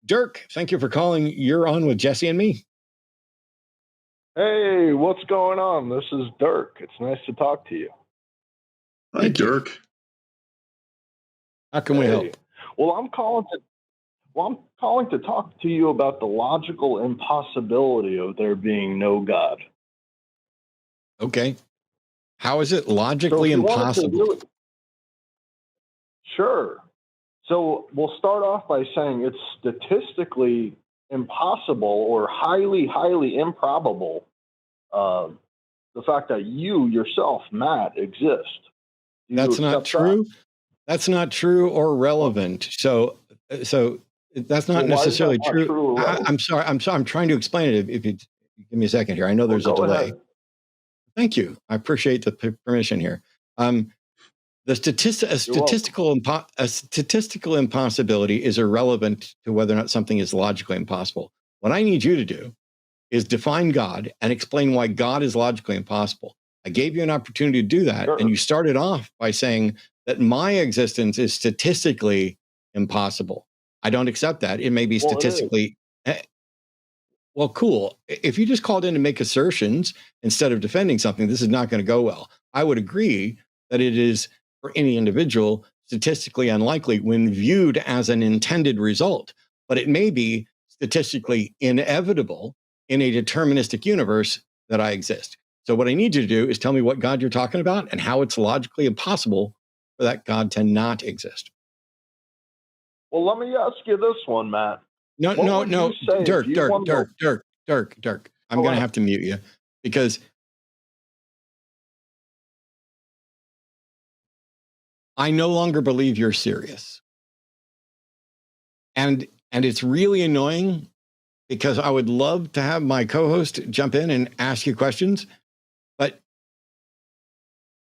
Dirk, thank you for calling. You're on with Jesse and me. Hey, what's going on? This is Dirk. It's nice to talk to you. Hi, Dirk. How can we help? Well, I'm calling to talk to you about the logical impossibility of there being no God. Okay. How is it logically impossible? Sure. So we'll start off by saying it's statistically impossible or highly, highly improbable, the fact that you yourself, Matt, exist. That's not true. That? That's not true or relevant. So that's not necessarily true. I'm sorry. I'm trying to explain it. If you give me a second here, I know there's a delay. Ahead. Thank you. I appreciate the permission here. A statistical impossibility is irrelevant to whether or not something is logically impossible. What I need you to do is define God and explain why God is logically impossible. I gave you an opportunity to do that, and you started off by saying that my existence is statistically impossible. I don't accept that. It may be statistically... Well, cool. If you just called in to make assertions instead of defending something, this is not going to go well. I would agree that it is, for any individual, statistically unlikely when viewed as an intended result, but it may be statistically inevitable in a deterministic universe that I exist. So what I need you to do is tell me what God you're talking about and how it's logically impossible for that God to not exist. Well, let me ask you this one, Matt. No, Dirk. I'm going to have to mute you because I no longer believe you're serious. And it's really annoying because I would love to have my co-host jump in and ask you questions, but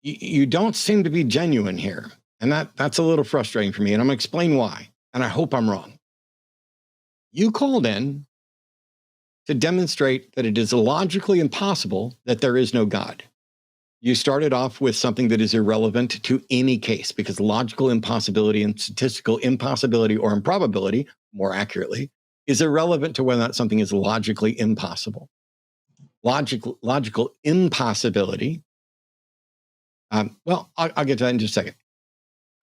you don't seem to be genuine here. And that's a little frustrating for me. And I'm going to explain why. And I hope I'm wrong. You called in to demonstrate that it is logically impossible that there is no God. You started off with something that is irrelevant to any case because logical impossibility and statistical impossibility or improbability, more accurately, is irrelevant to whether or not something is logically impossible. Logical impossibility. Well, I'll get to that in just a second.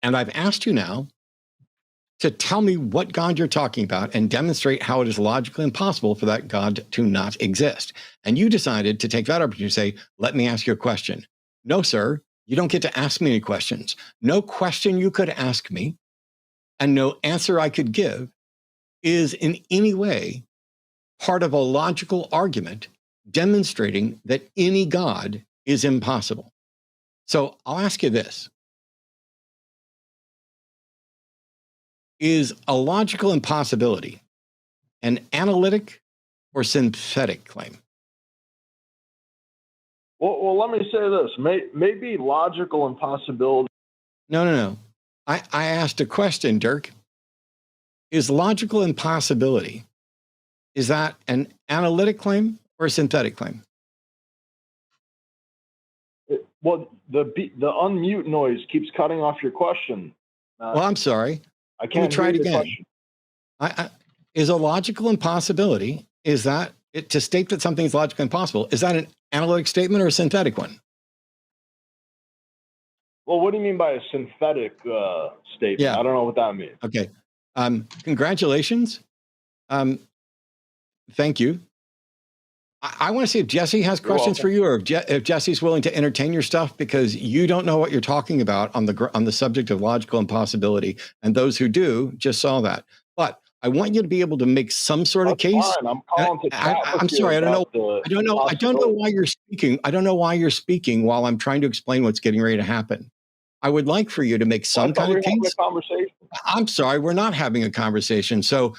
And I've asked you now to tell me what God you're talking about and demonstrate how it is logically impossible for that God to not exist. And you decided to take that opportunity to say, let me ask you a question. No, sir, you don't get to ask me any questions. No question you could ask me and no answer I could give is in any way part of a logical argument demonstrating that any God is impossible. So I'll ask you this. Is a logical impossibility an analytic or synthetic claim? Well, let me say this. Maybe logical impossibility. No. I asked a question, Dirk. Is logical impossibility, is that an analytic claim or a synthetic claim? Well, the unmute noise keeps cutting off your question. Well, I'm sorry. I can't try it again. Is a logical impossibility, is that it, to state that something is logically impossible, is that an analytic statement or a synthetic one? Well, what do you mean by a synthetic statement? Yeah. I don't know what that means. Okay. Congratulations. Thank you. I want to see if Jesse has questions for you, or if Jesse's willing to entertain your stuff, because you don't know what you're talking about on the subject of logical impossibility, and those who do just saw that. But I want you to be able to make some sort of case. Fine. I'm calling to chat with I'm sorry. I don't know why you're speaking. I don't know why you're speaking while I'm trying to explain what's getting ready to happen. I would like for you to make some kind of case. I'm sorry, we're not having a conversation. So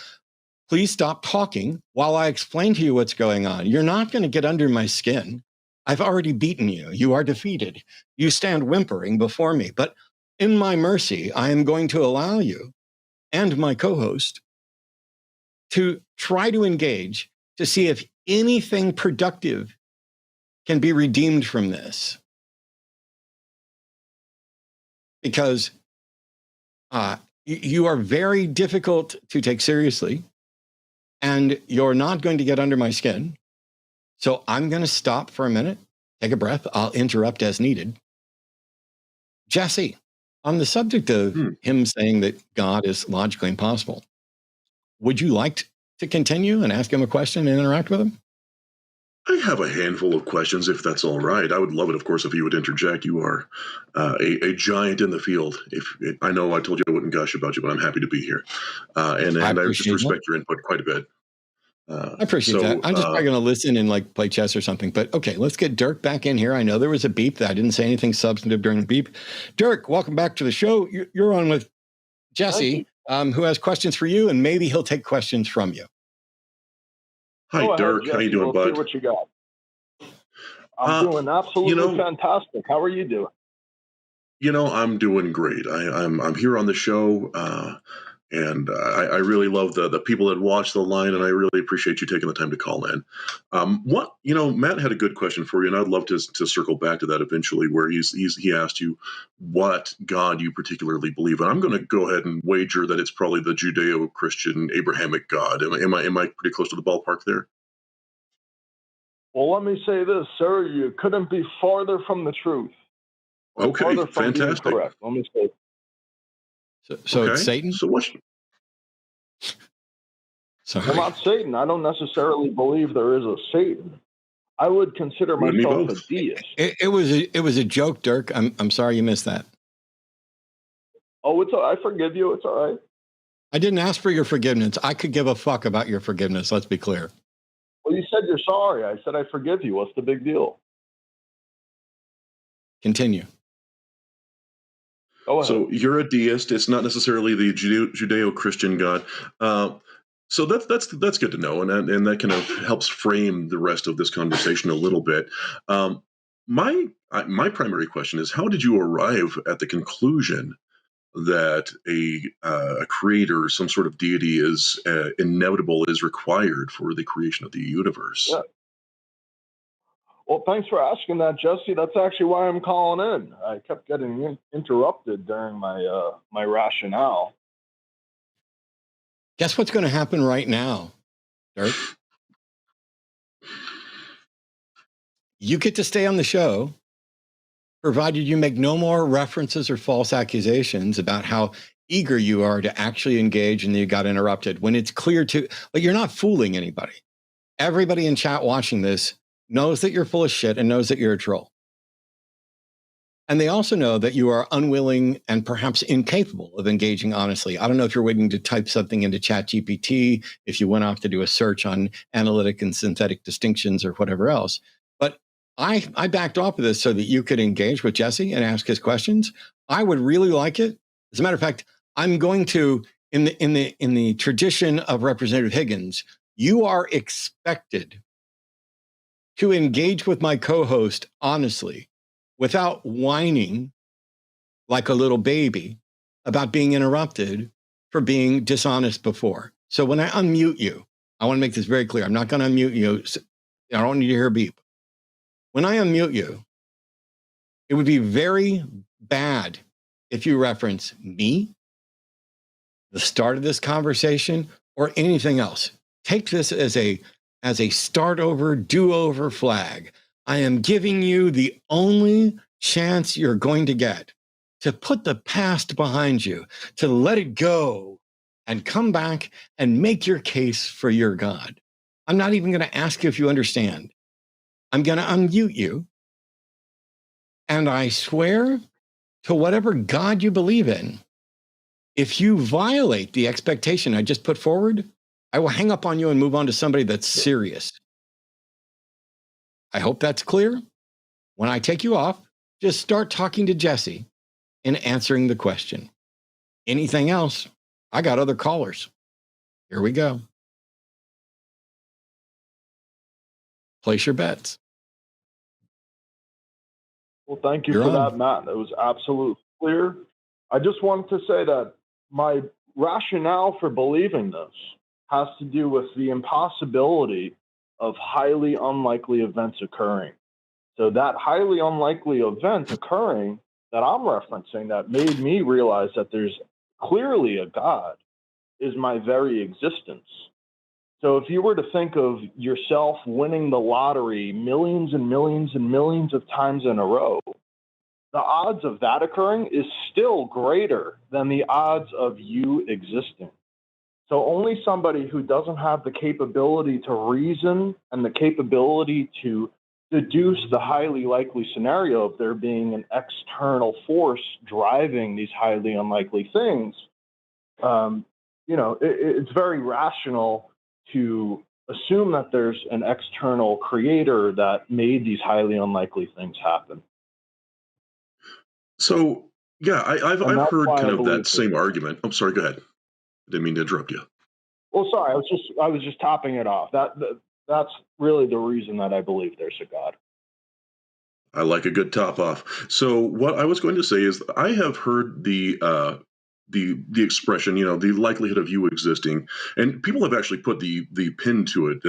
please stop talking while I explain to you what's going on. You're not going to get under my skin. I've already beaten you. You are defeated. You stand whimpering before me. But in my mercy, I am going to allow you and my co-host to try to engage to see if anything productive can be redeemed from this. Because you are very difficult to take seriously. and you're not going to get under my skin. So I'm going to stop for a minute, take a breath. I'll interrupt as needed. Jesse, on the subject of him saying that God is logically impossible, would you like to continue and ask him a question and interact with him? I have a handful of questions, if that's all right. I would love it, of course, if you would interject. You are a giant in the field. I know I told you I wouldn't gush about you, but I'm happy to be here. And I just respect your input quite a bit. I appreciate that. I'm just probably going to listen and like play chess or something. But okay, let's get Dirk back in here. I know there was a beep that I didn't say anything substantive during the beep. Dirk, welcome back to the show. You're on with Jesse, who has questions for you, and maybe he'll take questions from you. Hi, Dirk. How you doing, bud? See what you got. I'm doing absolutely fantastic. How are you doing? I'm doing great. I'm here on the show, and I really love the people that watch the line, and I really appreciate you taking the time to call in. Matt had a good question for you, and I'd love to circle back to that eventually, where he asked you what God you particularly believe in. I'm going to go ahead and wager that it's probably the Judeo-Christian Abrahamic God. Am I pretty close to the ballpark there? Well, let me say this, sir. You couldn't be farther from the truth. Okay, fantastic. Correct. Let me say. So it's Satan? So what? Sorry. Well, not Satan. I don't necessarily believe there is a Satan. I would consider myself a deist. It was a joke, Dirk. I'm sorry you missed that. Oh, I forgive you. It's all right. I didn't ask for your forgiveness. I could give a fuck about your forgiveness. Let's be clear. Well, you said you're sorry. I said I forgive you. What's the big deal? Continue. So you're a deist. It's not necessarily the Judeo-Christian God. So that's good to know, and that kind of helps frame the rest of this conversation a little bit. My primary question is, how did you arrive at the conclusion that a creator, some sort of deity, is inevitable, is required for the creation of the universe? Yeah. Well, thanks for asking that, Jesse. That's actually why I'm calling in. I kept getting interrupted during my rationale. Guess what's going to happen right now, Dirk? You get to stay on the show, provided you make no more references or false accusations about how eager you are to actually engage and you got interrupted. When it's clear you're not fooling anybody. Everybody in chat watching this knows that you're full of shit and knows that you're a troll. And they also know that you are unwilling and perhaps incapable of engaging honestly. I don't know if you're waiting to type something into ChatGPT, if you went off to do a search on analytic and synthetic distinctions or whatever else. But I backed off of this so that you could engage with Jesse and ask his questions. I would really like it. As a matter of fact, I'm going to, in the tradition of Representative Higgins, you are expected to engage with my co-host honestly, without whining like a little baby about being interrupted for being dishonest before. So when I unmute you, I want to make this very clear. I'm not going to unmute you. I don't need to hear a beep. When I unmute you, it would be very bad if you reference me, the start of this conversation, or anything else. Take this as a start over, do over flag. I am giving you the only chance you're going to get to put the past behind you, to let it go and come back and make your case for your God. I'm not even going to ask you if you understand. I'm going to unmute you. And I swear to whatever God you believe in, if you violate the expectation I just put forward, I will hang up on you and move on to somebody that's serious. I hope that's clear. When I take you off, just start talking to Jesse and answering the question. Anything else? I got other callers. Here we go. Place your bets. Well, thank you for that, Matt. That was absolutely clear. I just wanted to say that my rationale for believing this has to do with the impossibility of highly unlikely events occurring. So that highly unlikely event occurring that I'm referencing that made me realize that there's clearly a God is my very existence. So if you were to think of yourself winning the lottery millions and millions and millions of times in a row, the odds of that occurring is still greater than the odds of you existing. So only somebody who doesn't have the capability to reason and the capability to deduce the highly likely scenario of there being an external force driving these highly unlikely things, it's very rational to assume that there's an external creator that made these highly unlikely things happen. So, yeah, I've heard kind of that same argument. I'm sorry, go ahead. I didn't mean to interrupt you. Well, sorry, I was just topping it off. That's really the reason that I believe there's a God. I like a good top off. So what I was going to say is I have heard the expression, the likelihood of you existing, and people have actually put the pin to it.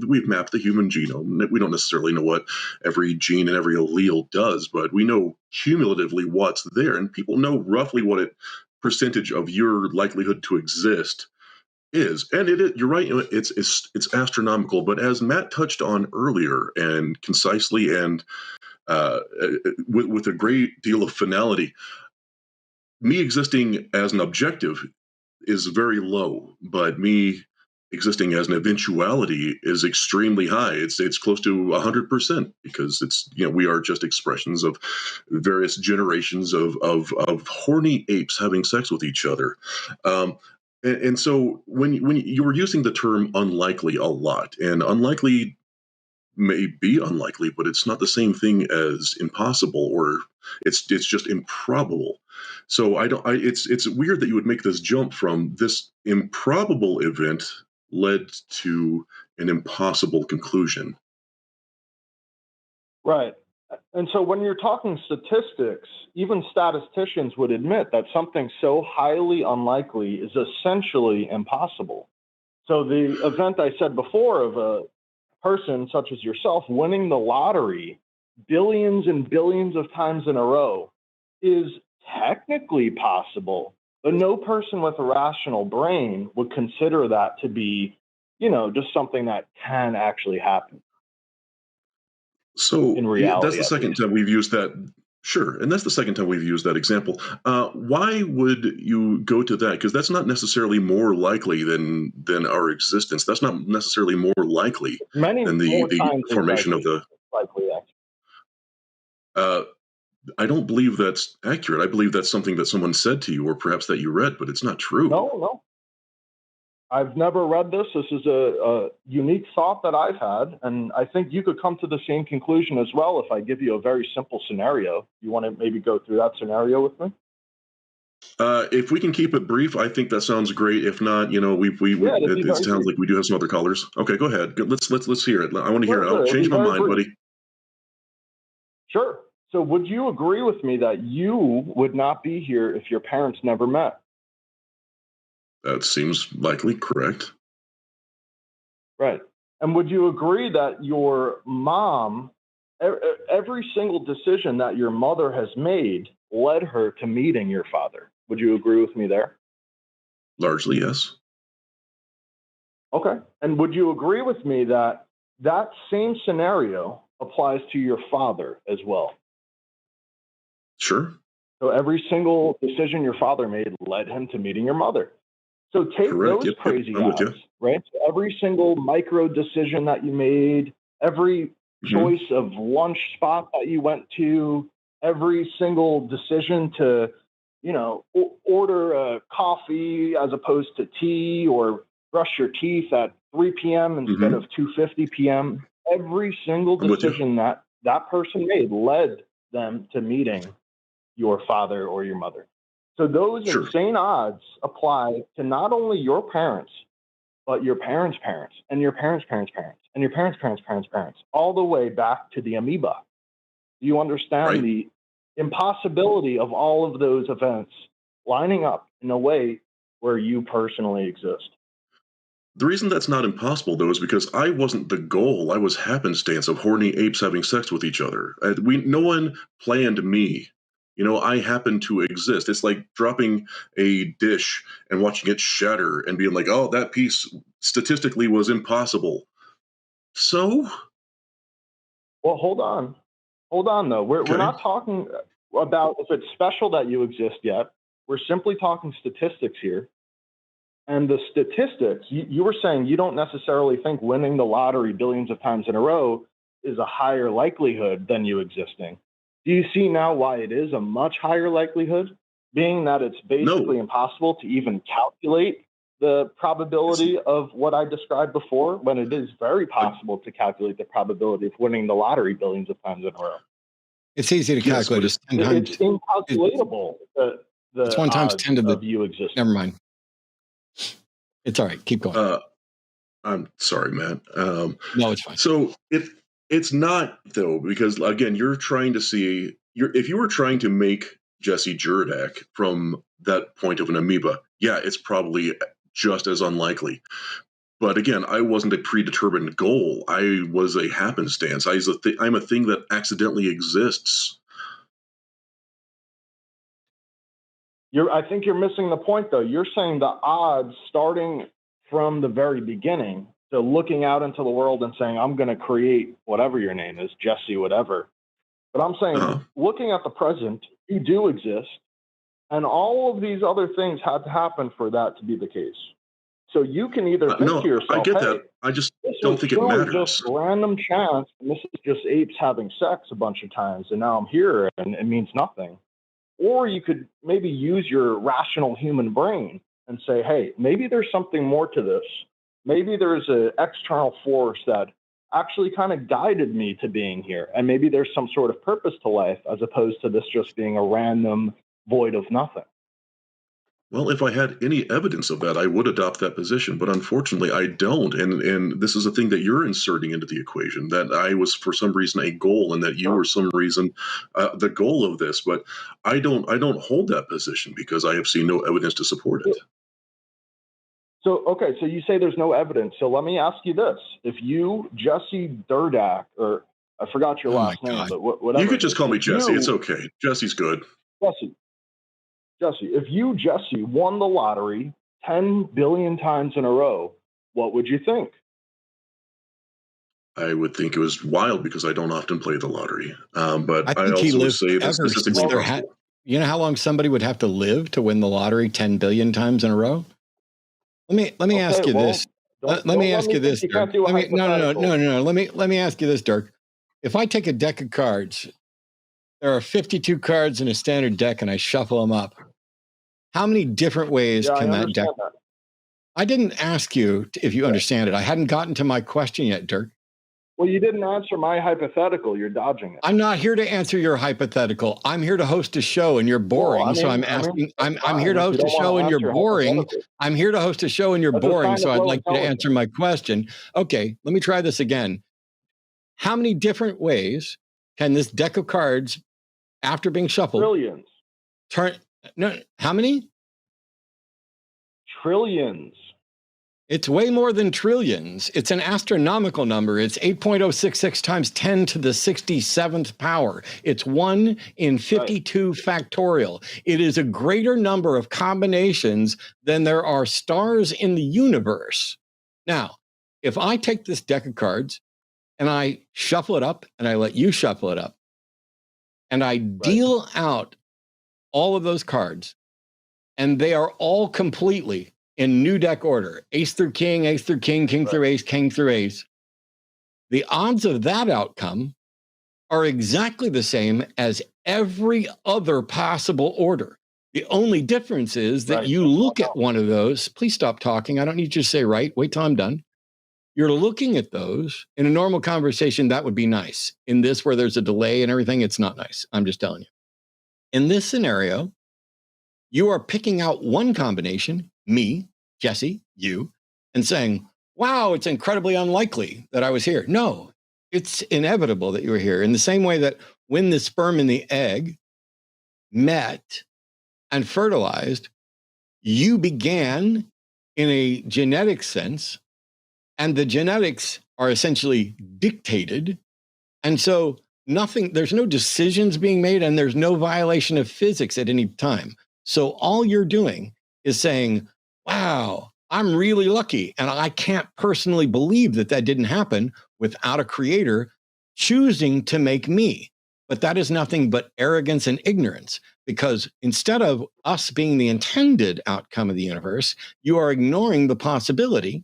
We've mapped the human genome. We don't necessarily know what every gene and every allele does, but we know cumulatively what's there, and people know roughly what percentage of your likelihood to exist is. And you're right, it's astronomical. But as Matt touched on earlier, and concisely, and with a great deal of finality, me existing as an objective is very low, but me existing as an eventuality is extremely high. It's close to 100%, because we are just expressions of various generations of horny apes having sex with each other. And so when you were using the term unlikely a lot, and unlikely may be unlikely, but it's not the same thing as impossible, or it's just improbable. So it's weird that you would make this jump from this improbable event led to an impossible conclusion. Right. And so when you're talking statistics, even statisticians would admit that something so highly unlikely is essentially impossible. So the event I said before of a person such as yourself winning the lottery billions and billions of times in a row is technically possible, but no person with a rational brain would consider that to be, just something that can actually happen. So in reality, that's the second time we've used that. Sure, and that's the second time we've used that example. Why would you go to that? Because that's not necessarily more likely than our existence. That's not necessarily more likely than the formation of the. Likely. I don't believe that's accurate. I believe that's something that someone said to you, or perhaps that you read, but it's not true. No. I've never read this. This is a unique thought that I've had, and I think you could come to the same conclusion as well if I give you a very simple scenario. You want to maybe go through that scenario with me? If we can keep it brief, I think that sounds great. If not, it sounds like we do have some other callers. Okay, go ahead. Let's hear it. I want to hear it. I'll change my mind, buddy. Sure. So would you agree with me that you would not be here if your parents never met? That seems likely correct. Right. And would you agree that your mom, every single decision that your mother has made led her to meeting your father? Would you agree with me there? Largely, yes. Okay. And would you agree with me that that same scenario applies to your father as well? Sure. So every single decision your father made led him to meeting your mother. So take Correct. those crazy odds, right? So every single micro decision that you made, every choice of lunch spot that you went to, every single decision to, order a coffee as opposed to tea, or brush your teeth at 3 p.m. instead of 2:50 p.m. Every single decision that person made led them to meeting your father or your mother. So those insane odds apply to not only your parents, but your parents' parents, and your parents' parents' parents, and your parents' parents' parents' parents, all the way back to the amoeba. Do you understand the impossibility of all of those events lining up in a way where you personally exist? The reason that's not impossible, though, is because I wasn't the goal. I was happenstance of horny apes having sex with each other. No one planned me. I happen to exist. It's like dropping a dish and watching it shatter and being like, oh, that piece statistically was impossible. So? Well, hold on. Hold on, though. We're not talking about if it's special that you exist yet. We're simply talking statistics here. And the statistics, you were saying you don't necessarily think winning the lottery billions of times in a row is a higher likelihood than you existing. Do you see now why it is a much higher likelihood, being that it's basically impossible to even calculate the probability of what I described before, when it is very possible to calculate the probability of winning the lottery billions of times in a row? It's easy to calculate. It's incalculatable. It's 1 times 10 to the you exist. Never mind. It's all right. Keep going. I'm sorry, Matt. No, it's fine. So it's not, though, because again, you're trying to see if you were trying to make Jesse Jerdak from that point of an amoeba, yeah, it's probably just as unlikely. But again, I wasn't a predetermined goal. I was a happenstance. I'm a thing that accidentally exists. I think you're missing the point, though. You're saying the odds starting from the very beginning, so looking out into the world and saying, I'm going to create whatever your name is, Jesse, whatever. But I'm saying, looking at the present, you do exist, and all of these other things had to happen for that to be the case. So you can either think to yourself, I get hey, that. I just don't think it matters. Just random chance, and this is just apes having sex a bunch of times, and now I'm here, and it means nothing. Or you could maybe use your rational human brain and say, hey, maybe there's something more to this. Maybe there's an external force that actually kind of guided me to being here. And maybe there's some sort of purpose to life as opposed to this just being a random void of nothing. Well, if I had any evidence of that, I would adopt that position. But unfortunately, I don't. And this is a thing that you're inserting into the equation, that I was for some reason a goal and that you were some reason the goal of this. But I don't hold that position because I have seen no evidence to support it. So, okay, so you say there's no evidence. So let me ask you this. If you, Jesse Dirk, or I forgot your last name, but whatever. You could just call me Jesse. It's okay. Jesse's good. Jesse, if you, Jesse, won the lottery 10 billion times in a row, what would you think? I would think it was wild because I don't often play the lottery. But I think also would say that's statistically impossible. You know how long somebody would have to live to win the lottery 10 billion times in a row? Let me ask you this. Let me ask you this, Dirk. No. Let me ask you this, Dirk. If I take a deck of cards, there are 52 cards in a standard deck, and I shuffle them up. How many different ways can that deck? I didn't ask you if you understand it. I hadn't gotten to my question yet, Dirk. Well, you didn't answer my hypothetical. You're dodging it. I'm not here to answer your hypothetical. I'm here to host a show, and you're boring. I'm here to host a show, and you're boring. I'm here to host a show, and you're boring. So I'd like you to answer my question. Okay, let me try this again. How many different ways can this deck of cards, after being shuffled, trillions? How many? Trillions. It's way more than trillions. It's an astronomical number. It's 8.066 times 10 to the 67th power. It's 1 in 52 factorial. It is a greater number of combinations than there are stars in the universe. Now, if I take this deck of cards and I shuffle it up and I let you shuffle it up and I deal out all of those cards, and they are all completely in new deck order, ace through king, king through ace, king through ace. The odds of that outcome are exactly the same as every other possible order. The only difference is that you look at one of those. Please stop talking. I don't need you to say right. Wait till I'm done. You're looking at those. In a normal conversation, that would be nice. In this, where there's a delay and everything, it's not nice. I'm just telling you. In this scenario, you are picking out one combination, me, Jesse, you, and saying, wow, it's incredibly unlikely that I was here. No, it's inevitable that you were here. In the same way that when the sperm and the egg met and fertilized, you began in a genetic sense, and the genetics are essentially dictated. And so nothing, there's no decisions being made, and there's no violation of physics at any time. So all you're doing is saying, wow, I'm really lucky. And I can't personally believe that that didn't happen without a creator choosing to make me. But that is nothing but arrogance and ignorance, because instead of us being the intended outcome of the universe, you are ignoring the possibility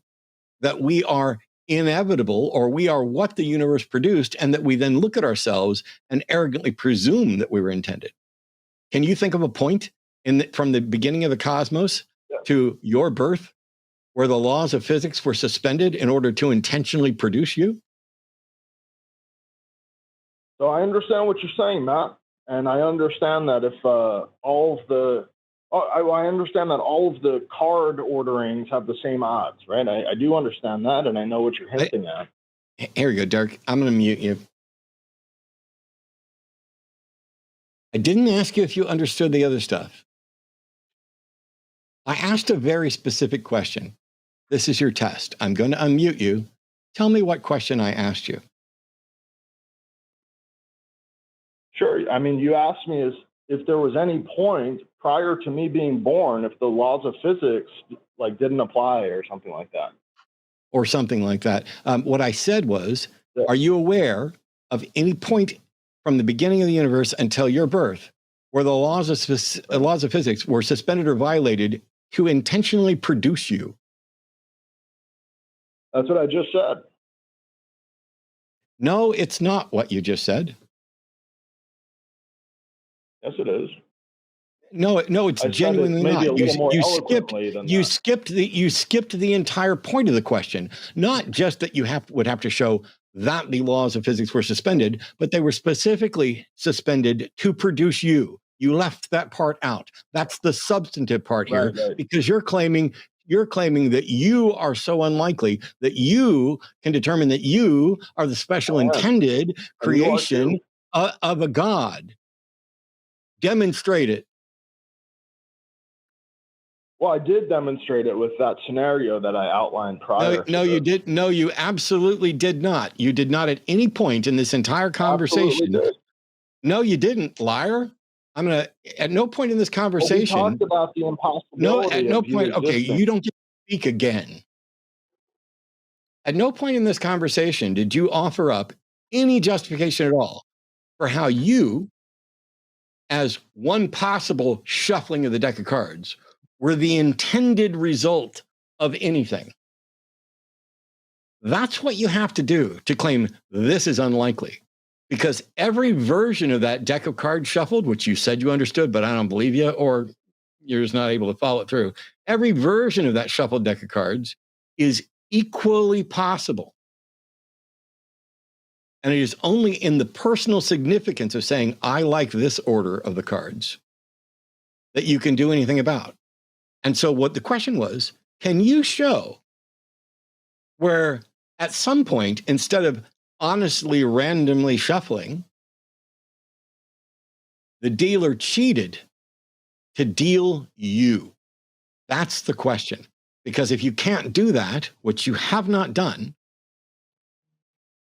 that we are inevitable, or we are what the universe produced, and that we then look at ourselves and arrogantly presume that we were intended. Can you think of a point from the beginning of the cosmos to your birth where the laws of physics were suspended in order to intentionally produce you? So I understand what you're saying, Matt, and I understand that if I understand that all of the card orderings have the same odds, right? I do understand that, and I know what you're hinting at. Here we go, Dirk. I'm going to mute you. I didn't ask you if you understood the other stuff. I asked a very specific question. This is your test. I'm going to unmute you. Tell me what question I asked you. Sure. I mean, you asked me if there was any point prior to me being born, if the laws of physics didn't apply or something like that. Or something like that. What I said was, are you aware of any point from the beginning of the universe until your birth where the laws of physics were suspended or violated to intentionally produce you? That's what I just said. No, it's not what you just said. Yes, it is. No, it's genuinely not. You skipped the entire point of the question. Not just that you would have to show that the laws of physics were suspended, but they were specifically suspended to produce you. You left that part out. That's the substantive part here, right. Because you're claiming that you are so unlikely that you can determine that you are the special intended creation of a God. Demonstrate it. Well, I did demonstrate it with that scenario that I outlined prior. No, you did. No, you absolutely did not. You did not at any point in this entire conversation. No, you didn't, liar. At no point in this conversation. Well, we talked about the impossibility. No, at no point. Okay, you don't get to speak again. At no point in this conversation did you offer up any justification at all for how you, as one possible shuffling of the deck of cards, were the intended result of anything. That's what you have to do to claim this is unlikely. Because every version of that deck of cards shuffled, which you said you understood, but I don't believe you, or you're just not able to follow it through. Every version of that shuffled deck of cards is equally possible. And it is only in the personal significance of saying, I like this order of the cards, that you can do anything about. And so what the question was, can you show where at some point, instead of honestly randomly shuffling, the dealer cheated to deal you? That's the question. Because if you can't do that, which you have not done,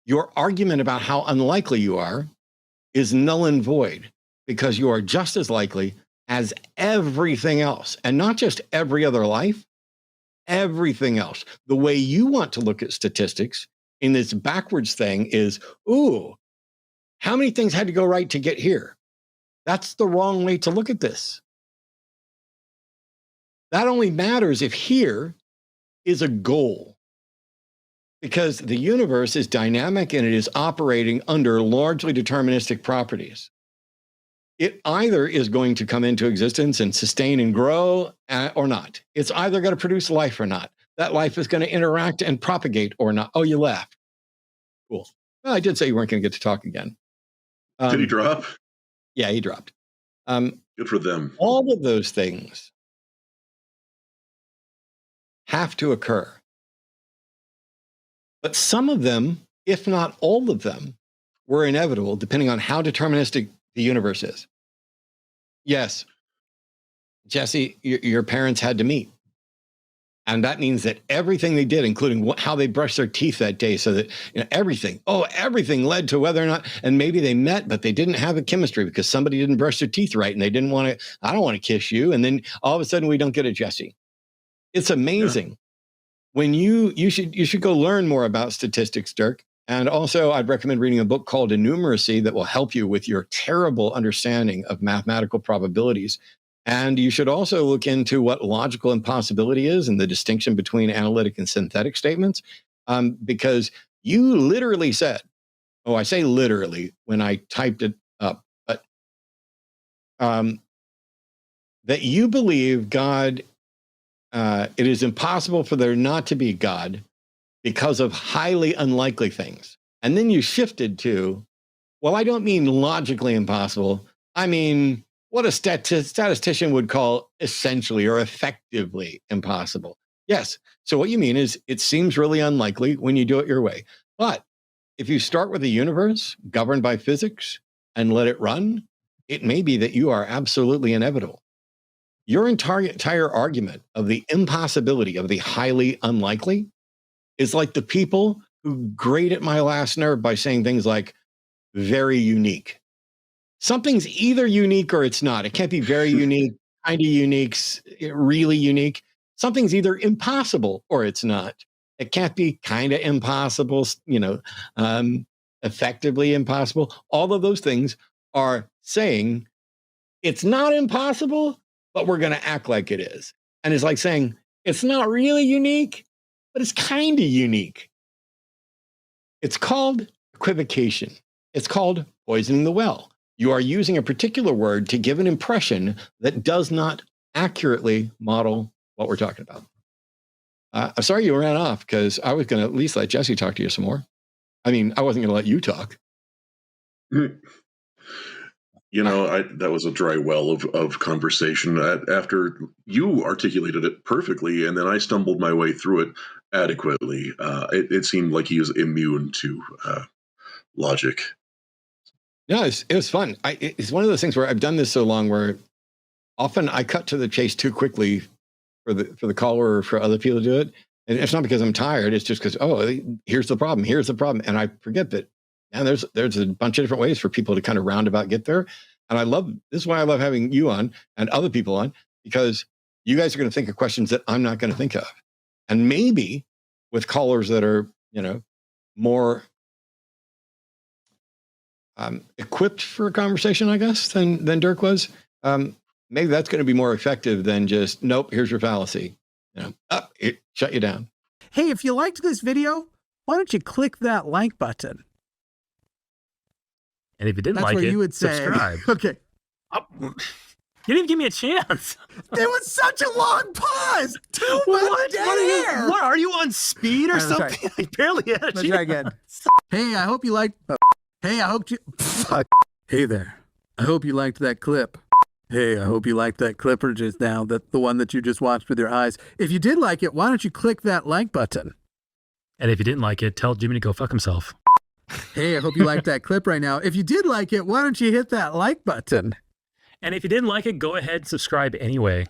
your argument about how unlikely you are is null and void, because you are just as likely as everything else, and not just every other life, everything else. The way you want to look at statistics in this backwards thing is, ooh, how many things had to go right to get here? That's the wrong way to look at this. That only matters if here is a goal, because the universe is dynamic and it is operating under largely deterministic properties. It either is going to come into existence and sustain and grow or not. It's either going to produce life or not. That life is going to interact and propagate or not. Oh, you laughed. Cool. Well, I did say you weren't going to get to talk again. Did he drop? Yeah, he dropped. Good for them. All of those things have to occur. But some of them, if not all of them, were inevitable, depending on how deterministic the universe is. Yes, Jesse, your parents had to meet. And that means that everything they did, including how they brushed their teeth that day, so that everything led to whether or not, and maybe they met, but they didn't have a chemistry because somebody didn't brush their teeth right, and they didn't want to. I don't want to kiss you, and then all of a sudden we don't get a Jesse. It's amazing. Yeah. When you should go learn more about statistics, Dirk. And also, I'd recommend reading a book called Innumeracy that will help you with your terrible understanding of mathematical probabilities. And you should also look into what logical impossibility is and the distinction between analytic and synthetic statements, because you literally said, I say literally when I typed it up, but that you believe God, it is impossible for there not to be God because of highly unlikely things. And then you shifted to, well, I don't mean logically impossible. I mean, what a statistician would call essentially or effectively impossible. Yes. So what you mean is it seems really unlikely when you do it your way. But if you start with a universe governed by physics and let it run, it may be that you are absolutely inevitable. Your entire argument of the impossibility of the highly unlikely is like the people who grate at my last nerve by saying things like very unique. Something's either unique or it's not. It can't be very unique, kind of unique, really unique. Something's either impossible or it's not. It can't be kind of impossible, effectively impossible. All of those things are saying it's not impossible, but we're going to act like it is. And it's like saying it's not really unique, but it's kind of unique. It's called equivocation. It's called poisoning the well. You are using a particular word to give an impression that does not accurately model what we're talking about. I'm sorry you ran off because I was going to at least let Jesse talk to you some more. I mean, I wasn't going to let you talk. That was a dry well of conversation after you articulated it perfectly, and then I stumbled my way through it adequately. It seemed like he was immune to logic. No, it was fun. It's one of those things where I've done this so long where often I cut to the chase too quickly for the caller or for other people to do it. And it's not because I'm tired. It's just because, here's the problem. Here's the problem. And I forget that, and there's a bunch of different ways for people to kind of roundabout get there. And this is why I love having you on and other people on, because you guys are going to think of questions that I'm not going to think of. And maybe with callers that are, more equipped for a conversation, I guess, than Dirk was. Maybe that's going to be more effective than just, nope, here's your fallacy. Shut you down. Hey, if you liked this video, why don't you click that like button? And if you didn't That's like what it, you would say. subscribe. Okay. You didn't even give me a chance. There was such a long pause. What are you on speed or something? I barely had a chance. Let's try again. Hey, I hope you liked. Hey there. I hope you liked that clip. Hey, I hope you liked that clipper just now, the one that you just watched with your eyes. If you did like it, why don't you click that like button? And if you didn't like it, tell Jimmy to go fuck himself. Hey, I hope you liked that clip right now. If you did like it, why don't you hit that like button? And if you didn't like it, go ahead and subscribe anyway.